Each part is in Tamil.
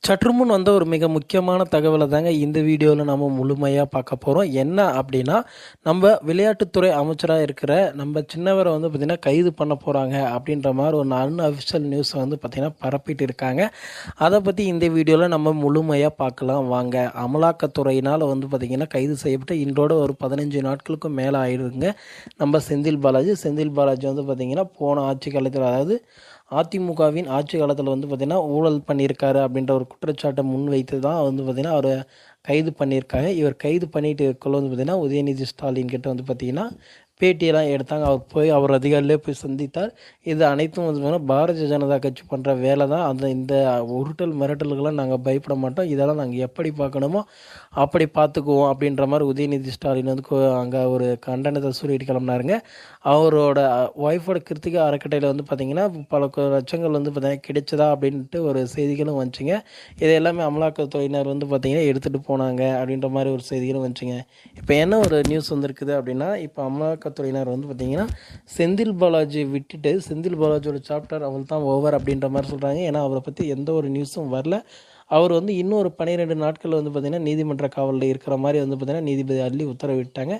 சற்று முன் வந்த ஒரு மிக முக்கியமான தகவலை தாங்க இந்த வீடியோவில் நம்ம முழுமையாக பார்க்க போகிறோம். என்ன அப்படின்னா, நம்ம விளையாட்டுத்துறை அமைச்சராக இருக்கிற நம்ம சின்னவரை பார்த்திங்கன்னா கைது பண்ண போகிறாங்க அப்படின்ற மாதிரி ஒரு அன்அஃபிஷியல் நியூஸ் பார்த்திங்கன்னா பரப்பிட்டு இருக்காங்க. அதை பற்றி இந்த வீடியோவில் நம்ம முழுமையாக பார்க்கலாம் வாங்க. அமலாக்கத்துறையினால் பார்த்திங்கன்னா கைது செய்யப்பட்டு இன்றோட ஒரு 15 நாட்களுக்கும் மேலே ஆயிடுங்க நம்ம செந்தில் பாலாஜி பார்த்திங்கன்னா போன ஆட்சி காலத்தில், அதாவது அதிமுகவின் ஆட்சி காலத்தில் பார்த்திங்கன்னா ஊழல் பண்ணியிருக்காரு அப்படின்ற ஒரு குற்றச்சாட்டை முன்வைத்து தான் பார்த்திங்கன்னா அவரை கைது பண்ணியிருக்காங்க. இவர் கைது பண்ணிட்டு இருக்கக்குள்ள பார்த்திங்கன்னா உதயநிதி ஸ்டாலின் கிட்ட பார்த்திங்கன்னா பேட்டியெல்லாம் எடுத்தாங்க. அவர் அதிகாரிலே போய் சந்தித்தார். இது அனைத்தும் பார்த்திங்கன்னா பாரதிய ஜனதா கட்சி பண்ணுற வேலை தான். இந்த உருட்டல் மிரட்டல்கள்லாம் நாங்கள் பயப்பட மாட்டோம், இதெல்லாம் நாங்கள் எப்படி பார்க்கணுமோ அப்படி பார்த்துக்குவோம் அப்படின்ற மாதிரி உதயநிதி ஸ்டாலின் அங்கே ஒரு கண்டனத்தை சொல்லிட்டு கிளம்பினாருங்க. அவரோட ஒய்ஃபோட கிருத்திகா அறக்கட்டையில் பார்த்திங்கன்னா பல லட்சங்கள் பார்த்திங்கன்னா கிடைச்சதா அப்படின்ட்டு ஒரு செய்திகளும் வந்துச்சுங்க. இது எல்லாமே அமலாக்கத்துறையினர் பார்த்திங்கன்னா எடுத்துகிட்டு போனாங்க அப்படின்ற மாதிரி ஒரு செய்திகளும் வந்துச்சுங்க. இப்போ என்ன ஒரு நியூஸ் வந்திருக்குது அப்படின்னா, இப்போ அமலாக்கத்துறையினர் பார்த்திங்கன்னா செந்தில் பாலாஜி விட்டுட்டு செந்தில் பாலாஜியோட சாப்டர் அவள் தான் ஓவர் அப்படின்ற மாதிரி சொல்கிறாங்க. ஏன்னா அவரை பற்றி எந்த ஒரு நியூஸும் வரல. அவர் இன்னொரு 12 நாட்கள் பார்த்திங்கன்னா நீதிமன்ற காவலில் இருக்கிற மாதிரி பார்த்திங்கன்னா நீதிபதி அள்ளி உத்தரவிட்டாங்க.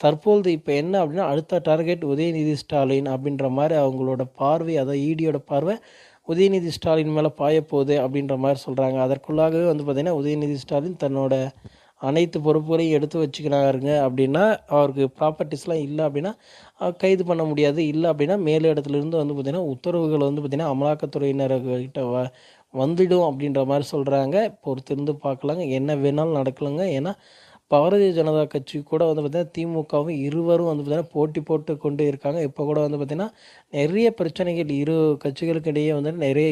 தற்போது இப்போ என்ன அப்படின்னா, அடுத்த டார்கெட் உதயநிதி ஸ்டாலின் அப்படின்ற மாதிரி அவங்களோட பார்வை, அதாவது ஈடியோட பார்வை உதயநிதி ஸ்டாலின் மேலே பாயப்போகுது அப்படின்ற மாதிரி சொல்கிறாங்க. அதற்குள்ளாகவே பார்த்திங்கன்னா உதயநிதி ஸ்டாலின் தன்னோட அனைத்து பொறுப்புகளையும் எடுத்து வச்சுக்கிறாருங்க. அப்படின்னா அவருக்கு ப்ராப்பர்ட்டிஸ்லாம் இல்லை அப்படின்னா கைது பண்ண முடியாது. இல்லை அப்படின்னா மேல் இடத்துலேருந்து பார்த்திங்கன்னா உத்தரவுகள் பார்த்திங்கன்னா அமலாக்கத்துறையினர்கிட்ட வந்துடும் அப்படின்ற மாதிரி சொல்கிறாங்க. பொறுத்திருந்து பார்க்கலாங்க, என்ன வேணாலும் நடக்கலாங்க. ஏன்னா பாரதிய ஜனதா கட்சி கூட பார்த்திங்கன்னா திமுகவும் இருவரும் பார்த்திங்கன்னா போட்டி போட்டு கொண்டு இருக்காங்க. இப்போ கூட பார்த்திங்கன்னா நிறைய பிரச்சனைகள் இரு கட்சிகளுக்கு இடையே நிறைய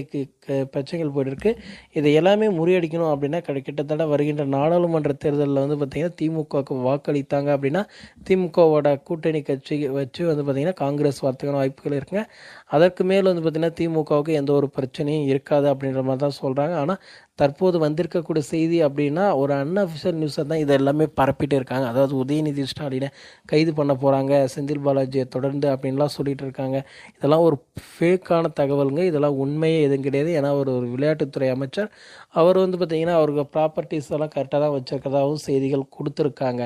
பிரச்சனைகள் போயிட்டுருக்கு. இதை எல்லாமே முறியடிக்கணும் அப்படின்னா கிட்டத்தட்ட வருகின்ற நாடாளுமன்ற தேர்தலில் பார்த்திங்கன்னா திமுகவுக்கு வாக்களித்தாங்க அப்படின்னா திமுகவோட கூட்டணி கட்சி வச்சு பார்த்திங்கன்னா காங்கிரஸ் வரத்துக்கான வாய்ப்புகள் இருக்குங்க. அதற்கு மேல் பார்த்திங்கன்னா திமுகவுக்கு எந்த ஒரு பிரச்சனையும் இருக்காது அப்படின்ற மாதிரி தான் சொல்கிறாங்க. ஆனால் தற்போது வந்திருக்கக்கூடிய செய்தி அப்படின்னா ஒரு அன்அஃபிஷியல் நியூஸை தான் இதை எல்லாமே பரப்பிட்டு இருக்காங்க. அதாவது உதயநிதி ஸ்டாலினை கைது பண்ண போகிறாங்க, செந்தில் பாலாஜியை தொடர்ந்து அப்படின்லாம் சொல்லிகிட்டு இருக்காங்க. இதெல்லாம் ஒரு ஃபேக்கான தகவலுங்க. இதெல்லாம் உண்மையே எதுவும் கிடையாது. ஏன்னா ஒரு விளையாட்டுத்துறை அமைச்சர் அவர் பார்த்திங்கன்னா அவருக்கு ப்ராப்பர்ட்டிஸ் எல்லாம் கரெக்டாக தான் வச்சுருக்கதாகவும் செய்திகள் கொடுத்துருக்காங்க.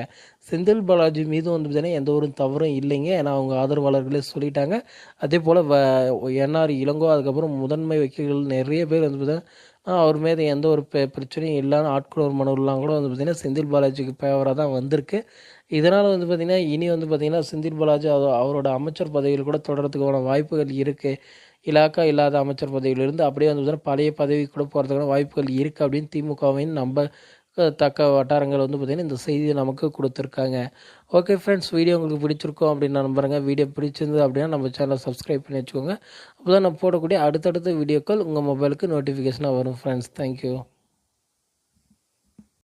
செந்தில் பாலாஜி மீது பார்த்திங்கன்னா எந்த ஒரு தவறும் இல்லைங்க. ஏன்னா அவங்க ஆதரவாளர்களே சொல்லிட்டாங்க. அதே போல் என்ஆர் இளங்கோ, அதுக்கப்புறம் முதன்மை வக்கீல்கள் நிறைய பேர் பார்த்திங்கன்னா அவர் மீது எந்த ஒரு பிரச்சனையும் இல்லாமல் ஆட்கொணர் மனுவெல்லாம் கூட பார்த்திங்கன்னா செந்தில் பாலாஜிக்கு ஃபேவராக தான் வந்திருக்கு. இதனால் பார்த்திங்கன்னா இனி பார்த்திங்கன்னா செந்தில் பாலாஜி அவரோட அமைச்சர் பதவியில் கூட தொடர்றதுக்கான வாய்ப்புகள் இருக்குது. இலாக்கா இல்லாத அமைச்சர் பதவியிலிருந்து அப்படியே பார்த்திங்கன்னா பழைய பதவி கூட போகிறதுக்கான வாய்ப்புகள் இருக்குது அப்படின்னு திமுகவின் தக்க வட்டாரங்கள் பார்த்திங்கன்னா இந்த செய்தியை நமக்கு கொடுத்துருக்காங்க. ஓகே ஃப்ரெண்ட்ஸ், வீடியோ உங்களுக்கு பிடிச்சிருக்கோம் அப்படின்னு நான் நம்புறேங்க. வீடியோ பிடிச்சிருந்தது அப்படின்னா நம்ம சேனலை சப்ஸ்கிரைப் பண்ணி வச்சுக்கோங்க. அப்போ தான் நான் போடக்கூடிய அடுத்தடுத்த வீடியோக்கள் உங்கள் மொபைலுக்கு நோட்டிஃபிகேஷனாக வரும் ஃப்ரெண்ட்ஸ். தேங்க்யூ.